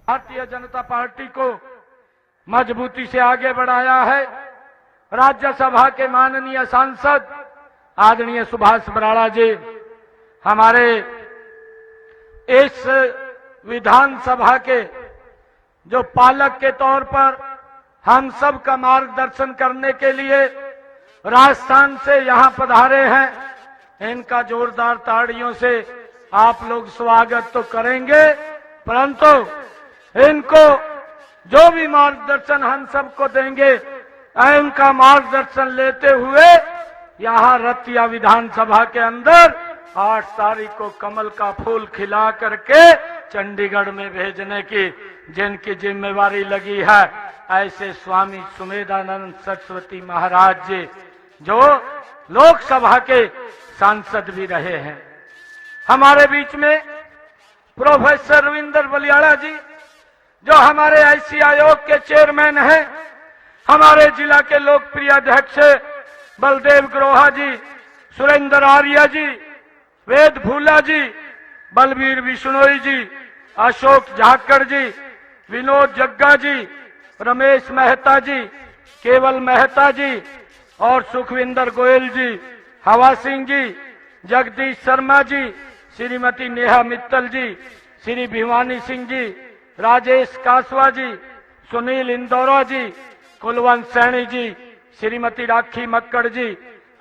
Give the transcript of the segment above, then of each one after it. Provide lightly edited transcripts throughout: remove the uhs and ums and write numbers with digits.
Bharatiya Janata party को मजबूती से आगे बढ़ाया है। राज्यसभा के माननीय सांसद आदरणीय सुभाष बराड़ा जी हमारे इस विधानसभा के जो पालक के तौर पर हम सब का मार्गदर्शन करने के लिए राजस्थान से यहां पधारे हैं। इनका जोरदार ताड़ियों से आप लोग स्वागत तो करेंगे, परंतु इनको जो भी मार्गदर्शन हम सबको देंगे, इनका मार्गदर्शन लेते हुए यहां रतिया विधानसभा के अंदर 8 तारीख को कमल का फूल खिला करके चंडीगढ़ में भेजने की जिनकी जिम्मेवारी लगी है, ऐसे स्वामी सुमेधानंद सरस्वती महाराज जी जो लोकसभा के सांसद भी रहे हैं। हमारे बीच में प्रोफेसर रविंदर बलियाड़ा जी जो हमारे आईसी आयोग के चेयरमैन हैं, हमारे जिला के लोकप्रिय अध्यक्ष बलदेव ग्रोहा जी, सुरेंद्र आर्य जी, वेद फूला जी, बलबीर बिश्नोई जी, अशोक झाकड़ जी, विनोद जग्गा जी, रमेश मेहता जी, केवल मेहता जी और सुखविंदर गोयल जी, हवा सिंह जी, जगदीश शर्मा जी, श्रीमती नेहा मित्तल जी, श्री भिवानी सिंह जी, राजेश कासवा जी, सुनील इंदौरा जी, कुलवंत सैनी जी, श्रीमती राखी मक्कड़ जी,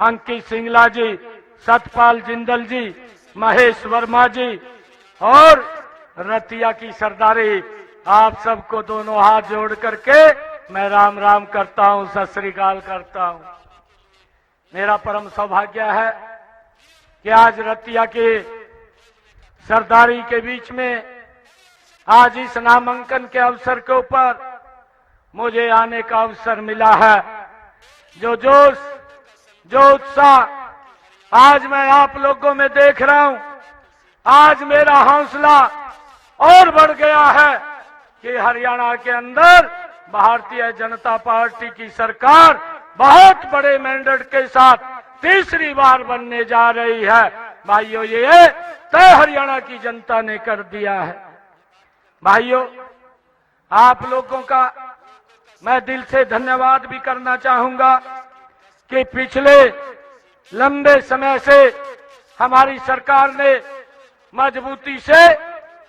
अंकित सिंगला जी, सतपाल जिंदल जी, महेश वर्मा जी और रतिया की सरदारी, आप सबको दोनों हाथ जोड़ करके मैं राम राम करता हूं, सत श्री अकाल करता हूं। मेरा परम सौभाग्य है कि आज रतिया के सरदारी के बीच में आज इस नामांकन के अवसर के ऊपर मुझे आने का अवसर मिला है। जो जोश, जो उत्साह आज मैं आप लोगों में देख रहा हूं, आज मेरा हौसला और बढ़ गया है कि हरियाणा के अंदर भारतीय जनता पार्टी की सरकार बहुत बड़े मैंडेट के साथ तीसरी बार बनने जा रही है। भाइयों, ये तय हरियाणा की जनता ने कर दिया है। भाइयों, आप लोगों का मैं दिल से धन्यवाद भी करना चाहूंगा कि पिछले लंबे समय से हमारी सरकार ने मजबूती से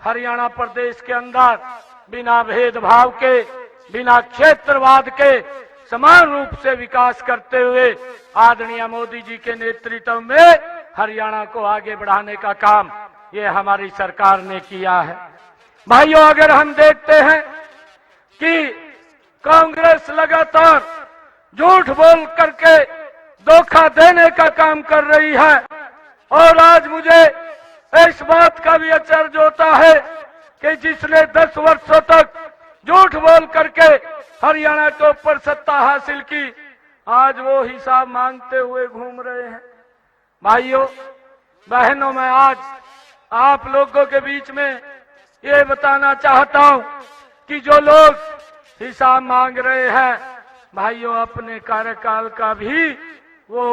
हरियाणा प्रदेश के अंदर बिना भेदभाव के, बिना क्षेत्रवाद के समान रूप से विकास करते हुए आदरणीय मोदी जी के नेतृत्व में हरियाणा को आगे बढ़ाने का काम ये हमारी सरकार ने किया है। भाइयों, अगर हम देखते हैं कि कांग्रेस लगातार झूठ बोल करके धोखा देने का काम कर रही है और आज मुझे इस बात का भी अचरज होता है कि जिसने 10 वर्षों तक झूठ बोल करके हरियाणा के ऊपर सत्ता हासिल की, आज वो हिसाब मांगते हुए घूम रहे हैं। भाइयों बहनों, मैं आज आप लोगों के बीच में ये बताना चाहता हूं कि जो लोग हिसाब मांग रहे हैं, भाइयों अपने कार्यकाल का भी वो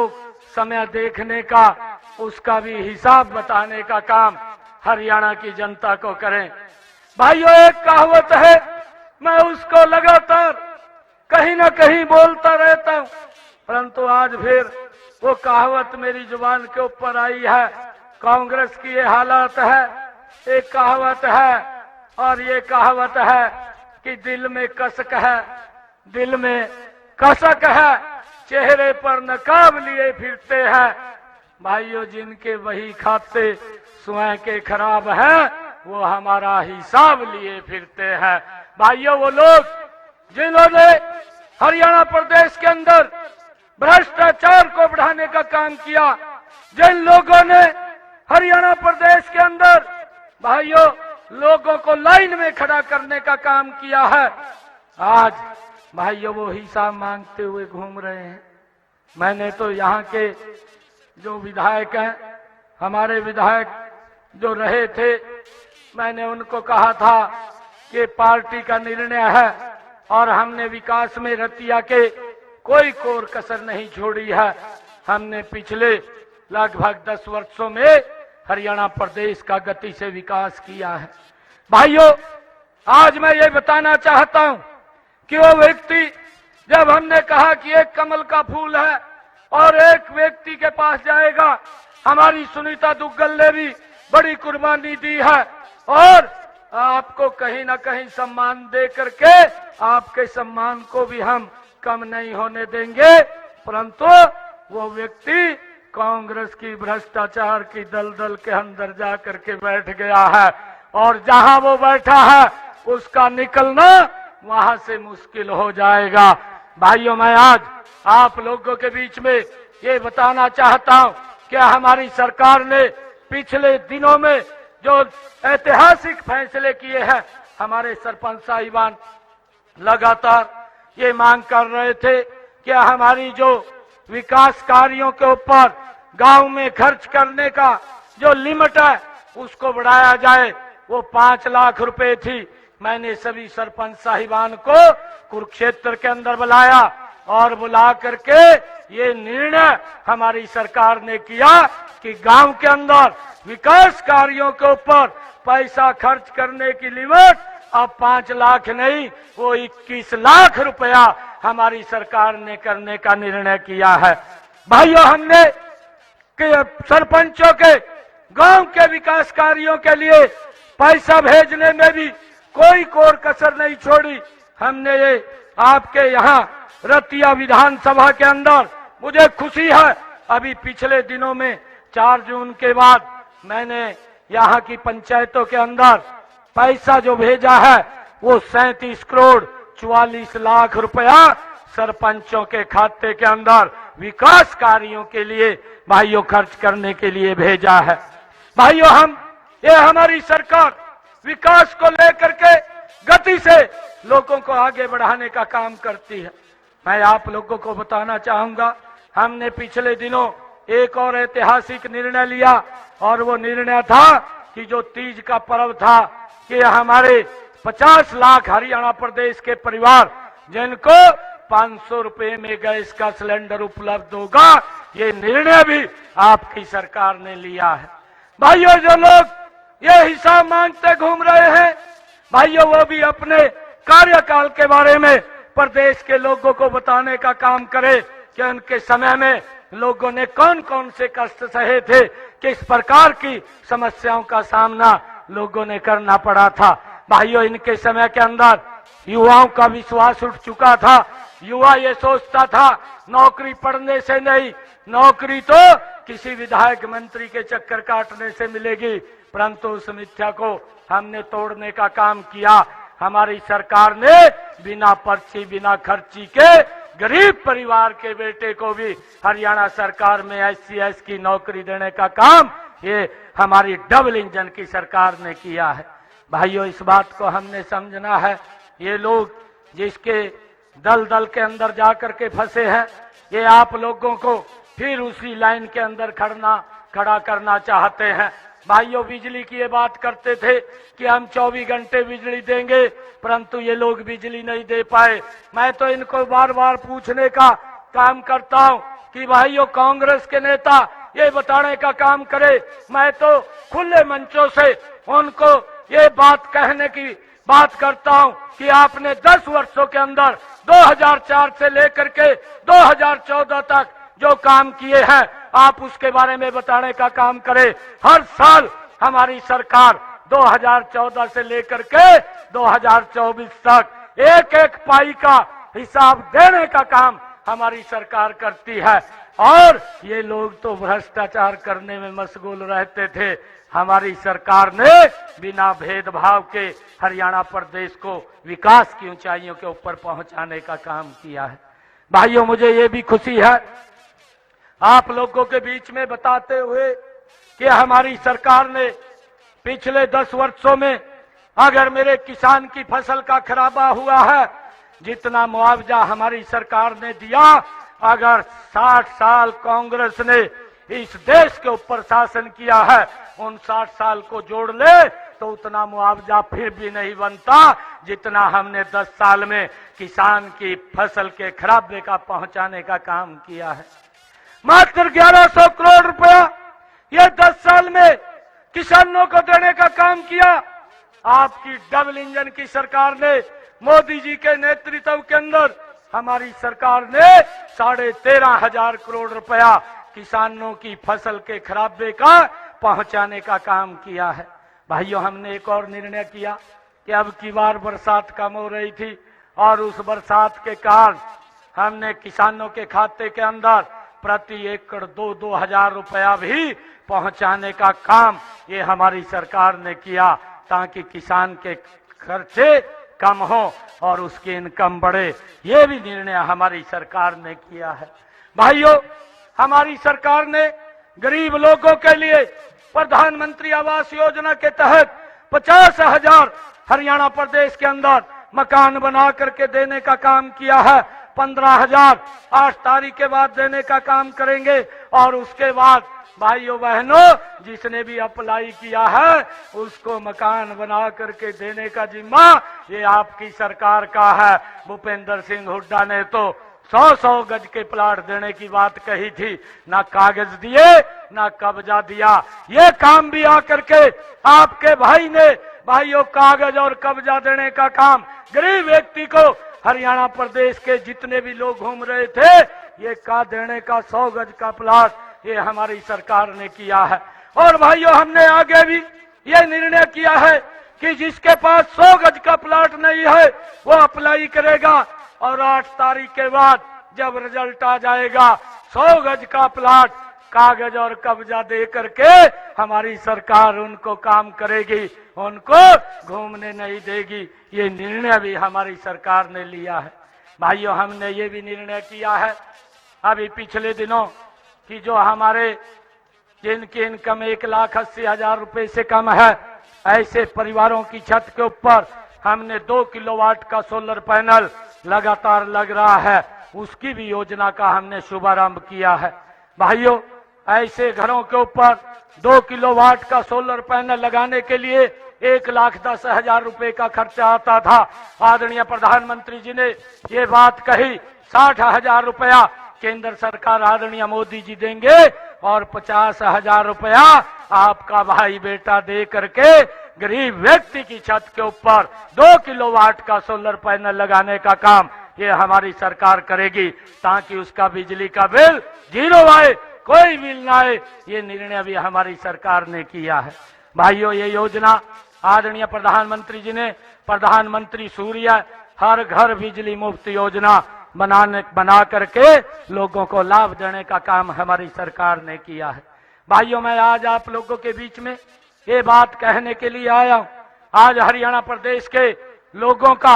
समय देखने का, उसका भी हिसाब बताने का काम हरियाणा की जनता को करें। भाइयों, एक कहावत है, मैं उसको लगातार कहीं ना कहीं बोलता रहता हूं, परंतु आज फिर वो कहावत मेरी जुबान के ऊपर आई है। कांग्रेस की ये हालत है, एक कहावत है और ये कहावत है कि दिल में कसक है, दिल में कसक है, चेहरे पर नकाब लिए फिरते हैं। भाइयों, जिनके वही खाते स्वयं के खराब हैं, वो हमारा हिसाब लिए फिरते हैं। भाइयों, वो लोग जिन्होंने हरियाणा प्रदेश के अंदर भ्रष्टाचार को बढ़ाने का काम किया, जिन लोगों ने हरियाणा प्रदेश के अंदर भाइयों लोगों को लाइन में खड़ा करने का काम किया है, आज भाइयों वो हिसाब मांगते हुए घूम रहे हैं। मैंने तो यहाँ के जो विधायक हैं, हमारे विधायक जो रहे थे, मैंने उनको कहा था कि पार्टी का निर्णय है और हमने विकास में रतिया के कोई कोर कसर नहीं छोड़ी है। हमने पिछले लगभग 10 वर्षों में हरियाणा प्रदेश का गति से विकास किया है। भाइयों, आज मैं ये बताना चाहता हूं कि वो व्यक्ति, जब हमने कहा कि एक कमल का फूल है और एक व्यक्ति के पास जाएगा, हमारी सुनीता दुग्गल ने भी बड़ी कुर्बानी दी है और आपको कहीं ना कहीं सम्मान दे करके आपके सम्मान को भी हम कम नहीं होने देंगे। परंतु वो व्यक्ति कांग्रेस की भ्रष्टाचार की दलदल के अंदर जा करके बैठ गया है और जहां वो बैठा है उसका निकलना वहां से मुश्किल हो जाएगा। भाइयों, मैं आज आप लोगों के बीच में ये बताना चाहता हूं कि हमारी सरकार ने पिछले दिनों में जो ऐतिहासिक फैसले किए हैं, हमारे सरपंच साहिबान लगातार ये मांग कर रहे थे कि हमारी जो विकास कार्यों के ऊपर गांव में खर्च करने का जो लिमिट है उसको बढ़ाया जाए। वो 5 लाख रुपए थी। मैंने सभी सरपंच साहिबान को कुरुक्षेत्र के अंदर बुलाया और बुला करके ये निर्णय हमारी सरकार ने किया कि गांव के अंदर विकास कार्यों के ऊपर पैसा खर्च करने की लिमिट अब 5 लाख नहीं, वो 21 लाख रुपया हमारी सरकार ने करने का निर्णय किया है। भाइयों, हमने सरपंचों के गांव के विकास कार्यों के लिए पैसा भेजने में भी कोई कोर कसर नहीं छोड़ी। हमने ये आपके यहाँ रतिया विधानसभा के अंदर, मुझे खुशी है, अभी पिछले दिनों में 4 जून के बाद मैंने यहाँ की पंचायतों के अंदर पैसा जो भेजा है वो 37 करोड़ 44 लाख रुपया सरपंचों के खाते के अंदर विकास कार्यों के लिए भाइयों खर्च करने के लिए भेजा है। भाइयों, ये हमारी सरकार विकास को लेकर के गति से लोगों को आगे बढ़ाने का काम करती है। मैं आप लोगों को बताना चाहूंगा, हमने पिछले दिनों एक और ऐतिहासिक निर्णय लिया और वो निर्णय था कि जो तीज का पर्व था कि हमारे 50 लाख हरियाणा प्रदेश के परिवार जिनको 500 रुपए में गैस का सिलेंडर उपलब्ध होगा, ये निर्णय भी आपकी सरकार ने लिया है। भाइयों, जो लोग ये हिसाब मांगते घूम रहे हैं, भाइयों वो भी अपने कार्यकाल के बारे में प्रदेश के लोगों को बताने का काम करे कि उनके समय में लोगों ने कौन कौन से कष्ट सहे थे, किस प्रकार की समस्याओं का सामना लोगों ने करना पड़ा था। भाइयों, इनके समय के अंदर युवाओं का विश्वास उठ चुका था। युवा ये सोचता था नौकरी पढ़ने से नहीं, नौकरी तो किसी विधायक मंत्री के चक्कर काटने से मिलेगी। परंतु उस मिथ्या को हमने तोड़ने का काम किया। हमारी सरकार ने बिना पर्ची बिना खर्ची के गरीब परिवार के बेटे को भी हरियाणा सरकार में SC/ST की नौकरी देने का काम ये हमारी डबल इंजन की सरकार ने किया है। भाइयों, इस बात को हमने समझना है। ये लोग जिसके दल के अंदर जाकर के फंसे हैं, ये आप लोगों को फिर उसी लाइन के अंदर खड़ा करना चाहते हैं। भाइयों, बिजली की ये बात करते थे कि हम 24 घंटे बिजली देंगे, परंतु ये लोग बिजली नहीं दे पाए। मैं तो इनको बार बार पूछने का काम करता हूं कि भाइयों, कांग्रेस के नेता ये बताने का काम करे। मैं तो खुले मंचों से उनको ये बात कहने की बात करता हूं कि आपने 10 वर्षों के अंदर 2004 से लेकर के 2014 तक जो काम किए हैं, आप उसके बारे में बताने का काम करें। हर साल हमारी सरकार 2014 से लेकर के 2024 तक एक एक पाई का हिसाब देने का काम हमारी सरकार करती है। और ये लोग तो भ्रष्टाचार करने में मशगूल रहते थे। हमारी सरकार ने बिना भेदभाव के हरियाणा प्रदेश को विकास की ऊंचाइयों के ऊपर पहुंचाने का काम किया है। भाइयों, मुझे ये भी खुशी है आप लोगों के बीच में बताते हुए कि हमारी सरकार ने पिछले 10 वर्षों में अगर मेरे किसान की फसल का खराबा हुआ है, जितना मुआवजा हमारी सरकार ने दिया, अगर 60 साल कांग्रेस ने इस देश के ऊपर शासन किया है, उन 60 साल को जोड़ ले तो उतना मुआवजा फिर भी नहीं बनता जितना हमने 10 साल में किसान की फसल के खराबे का पहुंचाने का काम किया है। मात्र 1100 करोड़ रुपया ये 10 साल में किसानों को देने का काम किया। आपकी डबल इंजन की सरकार ने, मोदी जी के नेतृत्व के अंदर हमारी सरकार ने 13,500 करोड़ रुपया किसानों की फसल के खराबे का पहुंचाने का काम किया है। भाइयों, हमने एक और निर्णय किया कि अब की बार बरसात कम हो रही थी और उस बरसात के कारण हमने किसानों के खाते के अंदर प्रति एकड़ 2-2 हजार रुपया भी पहुंचाने का काम ये हमारी सरकार ने किया, ताकि किसान के खर्चे कम हो और उसकी इनकम बढ़े। ये भी निर्णय हमारी सरकार ने किया है। भाइयों, हमारी सरकार ने गरीब लोगों के लिए प्रधानमंत्री आवास योजना के तहत 50,000 हरियाणा प्रदेश के अंदर मकान बना करके देने का काम किया है। 15,000 8 तारीख के बाद देने का काम करेंगे और उसके बाद भाइयों बहनों, जिसने भी अप्लाई किया है उसको मकान बना करके देने का जिम्मा ये आपकी सरकार का है। भूपेंद्र सिंह हुड्डा ने तो 100-100 गज के प्लाट देने की बात कही थी, ना कागज दिए ना कब्जा दिया। ये काम भी आकर के आपके भाई ने भाइयों कागज और कब्जा देने का काम गरीब व्यक्ति को हरियाणा प्रदेश के जितने भी लोग घूम रहे थे ये का देने का 100 गज का प्लाट ये हमारी सरकार ने किया है। और भाइयों, हमने आगे भी ये निर्णय किया है कि जिसके पास 100 गज का प्लाट नहीं है वो अप्लाई करेगा और 8 तारीख के बाद जब रिजल्ट आ जाएगा 100 गज का प्लाट कागज और कब्जा दे करके हमारी सरकार उनको काम करेगी, उनको घूमने नहीं देगी। ये निर्णय भी हमारी सरकार ने लिया है। भाइयों, हमने ये भी निर्णय किया है अभी पिछले दिनों कि जो हमारे जिनकी इनकम 1,80,000 रुपए से कम है ऐसे परिवारों की छत के ऊपर हमने 2 किलोवाट का सोलर पैनल लगातार लग रहा है, उसकी भी योजना का हमने शुभारंभ किया है। भाइयों, ऐसे घरों के ऊपर 2 किलोवाट का सोलर पैनल लगाने के लिए 1,10,000 रुपए का खर्चा आता था। आदरणीय प्रधानमंत्री जी ने ये बात कही 60,000 रुपया केंद्र सरकार आदरणीय मोदी जी देंगे और 50,000 रुपया आपका भाई बेटा दे करके गरीब व्यक्ति की छत के ऊपर 2 किलोवाट का सोलर पैनल लगाने का काम ये हमारी सरकार करेगी, ताकि उसका बिजली का बिल 0 आए, कोई बिल ना आए। ये निर्णय भी हमारी सरकार ने किया है। भाइयों, ये योजना आदरणीय प्रधानमंत्री जी ने प्रधानमंत्री सूर्य हर घर बिजली मुफ्त योजना बना करके लोगों को लाभ देने का काम हमारी सरकार ने किया है। भाइयों, मैं आज आप लोगों के बीच में ये बात कहने के लिए आया हूं। आज हरियाणा प्रदेश के लोगों का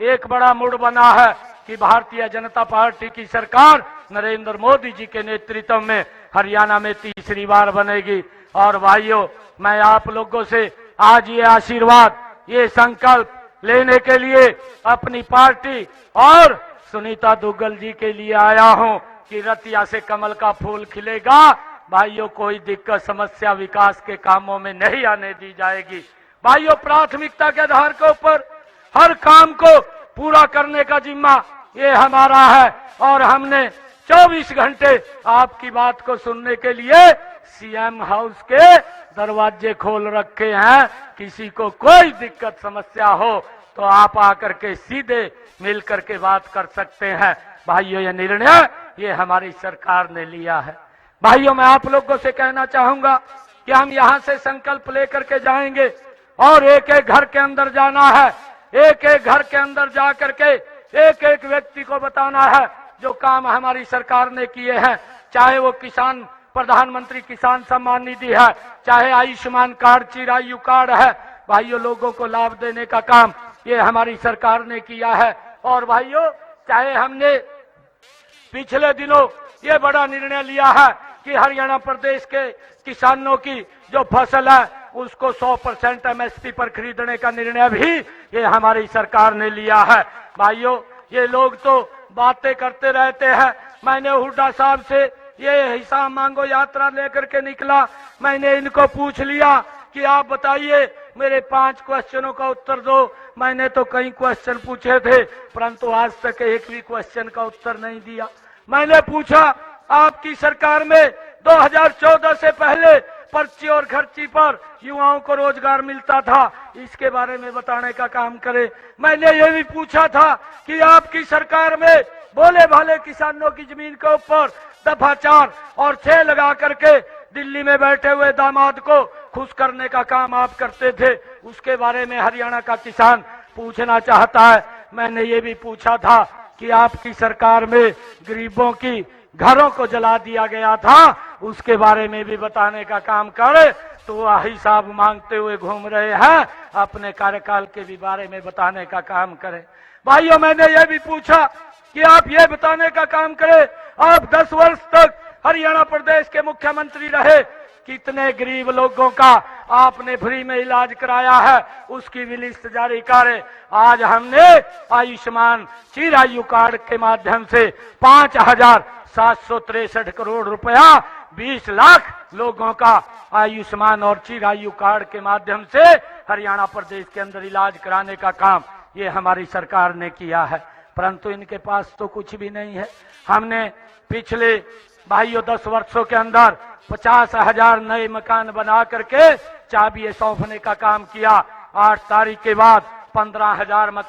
एक बड़ा मूड बना है कि भारतीय जनता पार्टी की सरकार नरेंद्र मोदी जी के नेतृत्व में हरियाणा में तीसरी बार बनेगी। और भाइयों, मैं आप लोगों से आज ये आशीर्वाद, ये संकल्प लेने के लिए अपनी पार्टी और सुनीता दुग्गल जी के लिए आया हूं कि रतिया से कमल का फूल खिलेगा। भाइयों, कोई दिक्कत समस्या विकास के कामों में नहीं आने दी जाएगी। भाइयों, प्राथमिकता के आधार के ऊपर हर काम को पूरा करने का जिम्मा ये हमारा है और हमने 24 घंटे आपकी बात को सुनने के लिए सीएम हाउस के दरवाजे खोल रखे हैं। किसी को कोई दिक्कत समस्या हो तो आप आकर के सीधे मिल करके बात कर सकते हैं। भाइयों, ये निर्णय ये हमारी सरकार ने लिया है। भाइयों, मैं आप लोगों से कहना चाहूंगा कि हम यहां से संकल्प लेकर के जाएंगे और एक एक घर के अंदर जाना है। एक एक घर के अंदर जा करके एक एक व्यक्ति को बताना है जो काम हमारी सरकार ने किए हैं, चाहे वो किसान प्रधानमंत्री किसान सम्मान निधि है, चाहे आयुष्मान कार्ड चिरायु कार्ड है। भाइयों, लोगों को लाभ देने का काम ये हमारी सरकार ने किया है। और भाइयों, चाहे हमने पिछले दिनों ये बड़ा निर्णय लिया है कि हरियाणा प्रदेश के किसानों की जो फसल है उसको 100% एमएसपी पर खरीदने का निर्णय भी ये हमारी सरकार ने लिया है। भाइयों, ये लोग तो बातें करते रहते हैं। मैंने हुड्डा साहब से ये हिसाब मांगो यात्रा लेकर के निकला। मैंने इनको पूछ लिया कि आप बताइए, मेरे 5 क्वेश्चनों का उत्तर दो। मैंने तो कई क्वेश्चन पूछे थे परंतु आज तक एक भी क्वेश्चन का उत्तर नहीं दिया। मैंने पूछा, आपकी सरकार में 2014 से पहले पर्ची और खर्ची पर युवाओं को रोजगार मिलता था, इसके बारे में बताने का काम करे। मैंने ये भी पूछा था कि आपकी सरकार में भोले भाले किसानों की जमीन के ऊपर दफा 4 और 6 लगा करके दिल्ली में बैठे हुए दामाद को खुश करने का काम आप करते थे, उसके बारे में हरियाणा का किसान पूछना चाहता है। मैंने ये भी पूछा था कि आपकी सरकार में गरीबों की घरों को जला दिया गया था, उसके बारे में भी बताने का काम करे। तो हिसाब मांगते हुए घूम रहे हैं, अपने कार्यकाल के भी बारे में बताने का काम करें। भाइयों, मैंने ये भी पूछा कि आप ये बताने का काम करें, आप 10 वर्ष तक हरियाणा प्रदेश के मुख्यमंत्री रहे, कितने गरीब लोगों का आपने फ्री में इलाज कराया है, उसकी भी लिस्ट जारी करें। आज हमने आयुष्मान चिरायु कार्ड के माध्यम से 5,763 करोड़ रुपया 20 लाख लोगों का आयुष्मान और चिरायु कार्ड के माध्यम से हरियाणा प्रदेश के अंदर इलाज कराने का काम ये हमारी सरकार ने किया है। परंतु इनके पास तो कुछ भी नहीं है। हमने पिछले भाइयों 10 वर्षों के अंदर 50,000 नए मकान बना करके चाबी सौंपने का काम किया। 8 तारीख के बाद 15,000 मकान